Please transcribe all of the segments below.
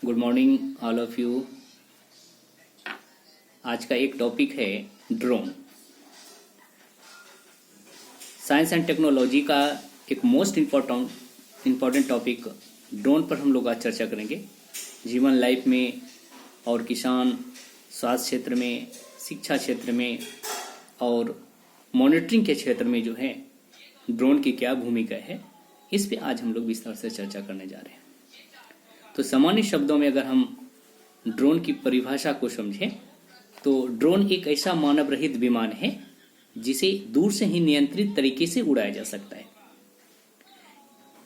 Good morning all of you. आज का एक टॉपिक है ड्रोन। साइंस एंड टेक्नोलॉजी का एक मोस्ट इम्पॉर्टेंट टॉपिक ड्रोन पर हम लोग आज चर्चा करेंगे। जीवन लाइफ में और किसान स्वास्थ्य क्षेत्र में, शिक्षा क्षेत्र में और मॉनिटरिंग के क्षेत्र में जो है ड्रोन की क्या भूमिका है, इस पे आज हम लोग विस्तार से चर्चा करने जा रहे हैं। तो सामान्य शब्दों में अगर हम ड्रोन की परिभाषा को समझें तो ड्रोन एक ऐसा मानव रहित विमान है जिसे दूर से ही नियंत्रित तरीके से उड़ाया जा सकता है।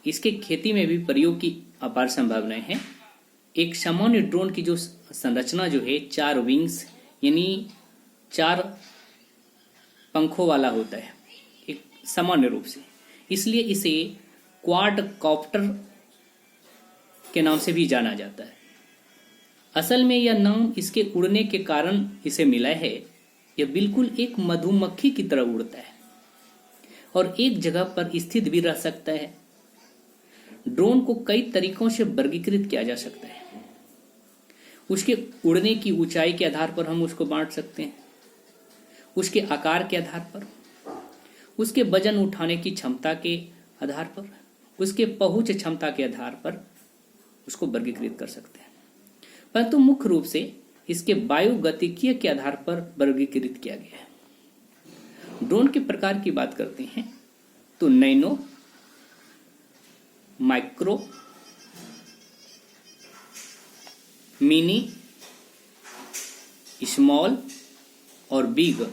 इसके खेती में भी प्रयोग की अपार संभावनाएं हैं। एक सामान्य ड्रोन की जो संरचना जो है 4 विंग्स यानी 4 पंखों वाला होता है एक सामान्य रूप से, इसलिए इसे क्वाड कॉप्टर के नाम से भी जाना जाता है। असल में यह नाम इसके उड़ने के कारण इसे मिला है। यह बिल्कुल एक मधुमक्खी की तरह उड़ता है और एक जगह पर स्थित भी रह सकता है। ड्रोन को कई तरीकों से वर्गीकृत किया जा सकता है। उसके उड़ने की ऊंचाई के आधार पर हम उसको बांट सकते हैं, उसके आकार के आधार पर, उसके वजन उठाने की क्षमता के आधार पर, उसके पहुंच क्षमता के आधार पर उसको वर्गीकृत कर सकते हैं। परंतु मुख्य रूप से इसके वायुगतिकीय के आधार पर वर्गीकृत किया गया है। ड्रोन के प्रकार की बात करते हैं तो नैनो, माइक्रो, मिनी, स्मॉल और बिग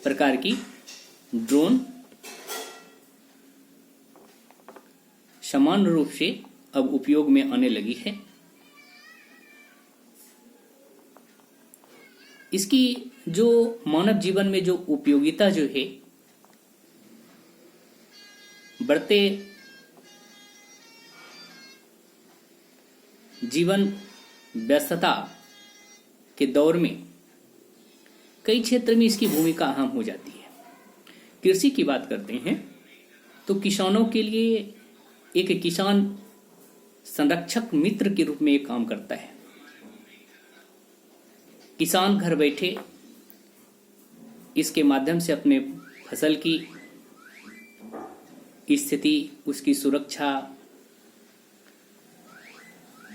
प्रकार की ड्रोन समान रूप से अब उपयोग में आने लगी है। इसकी जो मानव जीवन में जो उपयोगिता जो है बढ़ते जीवन व्यस्तता के दौर में कई क्षेत्र में इसकी भूमिका अहम हो जाती है। कृषि की बात करते हैं तो किसानों के लिए एक किसान संरक्षक मित्र के रूप में एक काम करता है। किसान घर बैठे इसके माध्यम से अपने फसल की स्थिति, उसकी सुरक्षा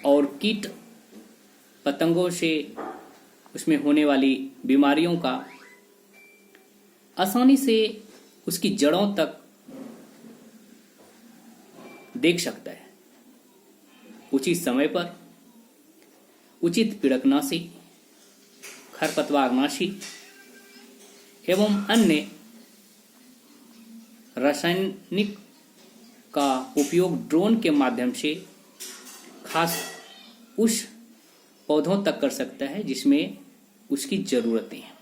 और कीट पतंगों से उसमें होने वाली बीमारियों का आसानी से उसकी जड़ों तक देख सकता है। उचित समय पर उचित पीड़कनाशी, खरपतवारनाशी एवं अन्य रासायनिक का उपयोग ड्रोन के माध्यम से खास उस पौधों तक कर सकता है जिसमें उसकी जरूरतें हैं।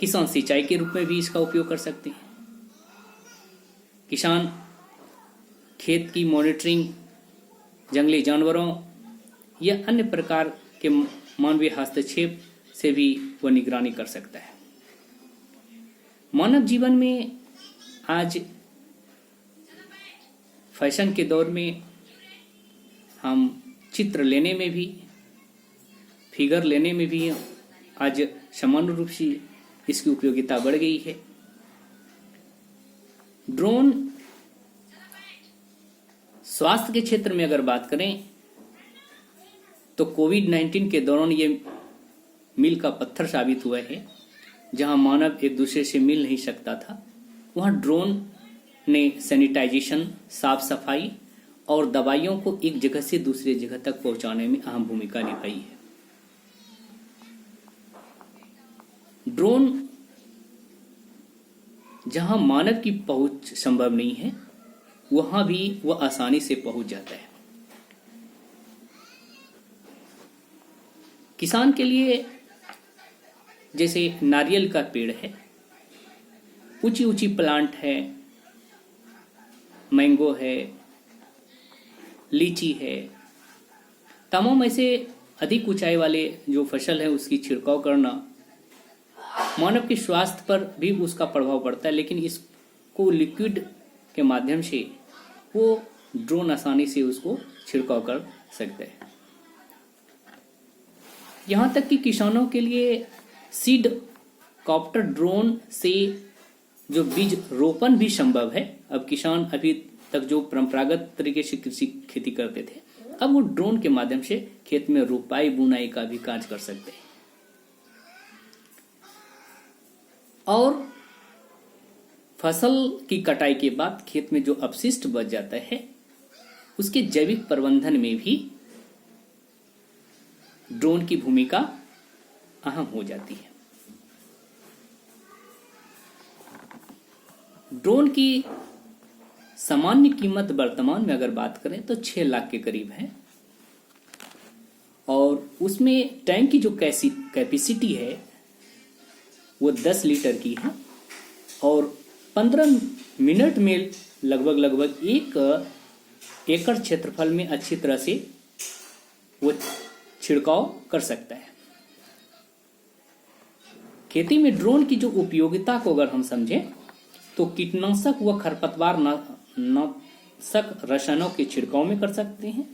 किसान सिंचाई के रूप में भी इसका उपयोग कर सकते हैं। किसान खेत की मॉनिटरिंग, जंगली जानवरों या अन्य प्रकार के मानवीय हस्तक्षेप से भी वह निगरानी कर सकता है। मानव जीवन में आज फैशन के दौर में हम चित्र लेने में भी, फिगर लेने में भी आज सामान्य रूप से इसकी उपयोगिता बढ़ गई है। ड्रोन स्वास्थ्य के क्षेत्र में अगर बात करें तो कोविड-19 के दौरान ये मील का पत्थर साबित हुआ है। जहां मानव एक दूसरे से मिल नहीं सकता था, वहां ड्रोन ने सैनिटाइजेशन, साफ सफाई और दवाइयों को एक जगह से दूसरी जगह तक पहुंचाने में अहम भूमिका निभाई है। ड्रोन जहां मानव की पहुंच संभव नहीं है, वहां भी वह आसानी से पहुंच जाता है। किसान के लिए जैसे नारियल का पेड़ है, ऊंची ऊंची प्लांट है, मैंगो है, लीची है, तमाम ऐसे अधिक ऊंचाई वाले जो फसल है उसकी छिड़काव करना मानव के स्वास्थ्य पर भी उसका प्रभाव पड़ता है। लेकिन इसको लिक्विड के माध्यम से वो ड्रोन आसानी से उसको छिड़काव कर सकता है। यहाँ तक कि किसानों के लिए सीड कॉप्टर ड्रोन से जो बीज रोपण भी संभव है। अब किसान अभी तक जो परंपरागत तरीके से कृषि खेती करते थे, अब वो ड्रोन के माध्यम से खेत में रोपाई बुनाई का भी कार्य कर सकते हैं। और फसल की कटाई के बाद खेत में जो अपशिष्ट बच जाता है, उसके जैविक प्रबंधन में भी ड्रोन की भूमिका अहम हो जाती है। ड्रोन की सामान्य कीमत वर्तमान में अगर बात करें तो 6 लाख के करीब है, और उसमें टैंक की जो कैपेसिटी है वो 10 लीटर की है, और 15 मिनट में लगभग 1 एकड़ क्षेत्रफल में अच्छी तरह से वो छिड़काव कर सकता है। खेती में ड्रोन की जो उपयोगिता को अगर हम समझें तो कीटनाशक व खरपतवार नाशक रसायनों के छिड़काव में कर सकते हैं।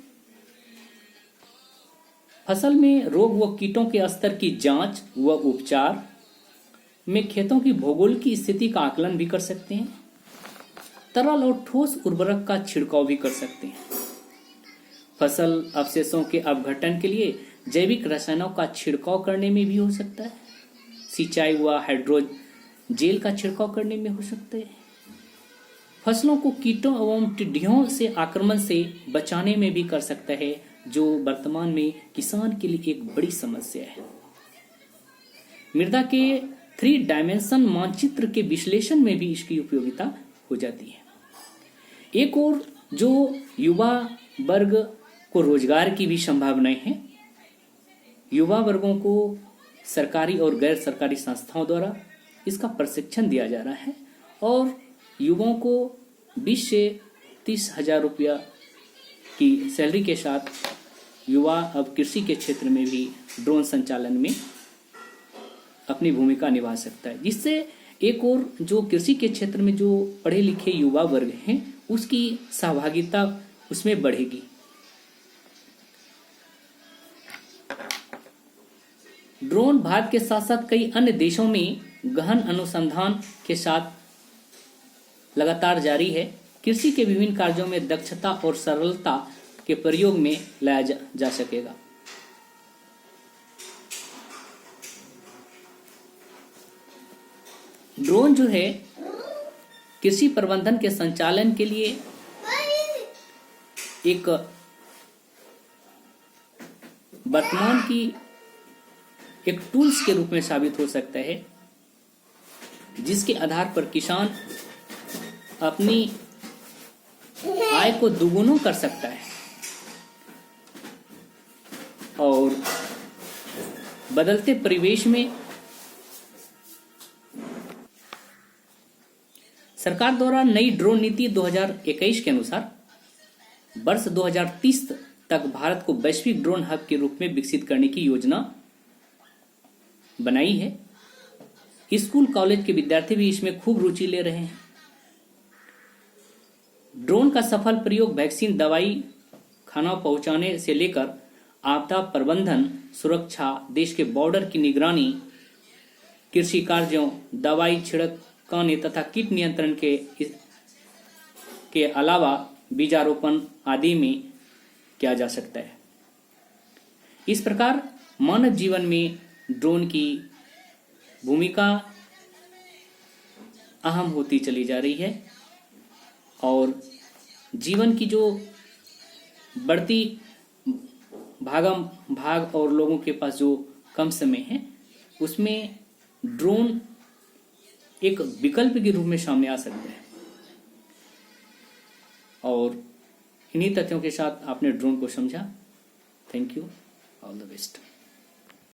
फसल में रोग व कीटों के स्तर की जांच व उपचार में खेतों की भौगोलिक स्थिति का आकलन भी कर सकते हैं। तरल और ठोस उर्वरक का छिड़काव भी कर सकते हैं। फसल अवशेषों के अपघटन के लिए जैविक रसायनों का छिड़काव करने में भी हो सकता है। सिंचाई व हाइड्रोजेल का छिड़काव करने में हो सकता है। फसलों को कीटों एवं टिड्डियों से आक्रमण से बचाने में भी कर सकता है, जो वर्तमान में किसान के लिए एक बड़ी समस्या है। मृदा के 3 डायमेंशन मानचित्र के विश्लेषण में भी इसकी उपयोगिता हो जाती है। एक और जो युवा वर्ग को रोजगार की भी संभावनाएं हैं। युवा वर्गों को सरकारी और गैर सरकारी संस्थाओं द्वारा इसका प्रशिक्षण दिया जा रहा है, और युवाओं को 20 से 30 हजार रुपया की सैलरी के साथ युवा अब कृषि के क्षेत्र में भी ड्रोन संचालन में अपनी भूमिका निभा सकता है, जिससे एक और जो कृषि के क्षेत्र में जो पढ़े लिखे युवा वर्ग हैं उसकी सहभागिता उसमें बढ़ेगी। ड्रोन भारत के साथ साथ कई अन्य देशों में गहन अनुसंधान के साथ लगातार जारी है। कृषि के विभिन्न कार्यों में दक्षता और सरलता के प्रयोग में लाया जा सकेगा। ड्रोन जो है कृषि प्रबंधन के संचालन के लिए एक वर्तमान की एक टूल्स के रूप में साबित हो सकता है, जिसके आधार पर किसान अपनी आय को दुगुना कर सकता है और बदलते परिवेश में सरकार द्वारा नई ड्रोन नीति 2021 के अनुसार वर्ष 2030 तक भारत को वैश्विक ड्रोन हब के रूप में विकसित करने की योजना बनाई है। स्कूल कॉलेज के विद्यार्थी भी इसमें खूब रुचि ले रहे हैं। ड्रोन का सफल प्रयोग वैक्सीन, दवाई खाना पहुंचाने से लेकर आपदा प्रबंधन, सुरक्षा, देश के बॉर्डर की निगरानी, कृषि कार्यों, दवाई छिड़काने तथा कीट नियंत्रण के अलावा बीजारोपण आदि में किया जा सकता है। इस प्रकार मानव जीवन में ड्रोन की भूमिका अहम होती चली जा रही है, और जीवन की जो बढ़ती भाग और लोगों के पास जो कम समय है, उसमें ड्रोन एक विकल्प के रूप में सामने आ सकता है। और इन्हीं तथ्यों के साथ आपने ड्रोन को समझा। Thank you, all the best.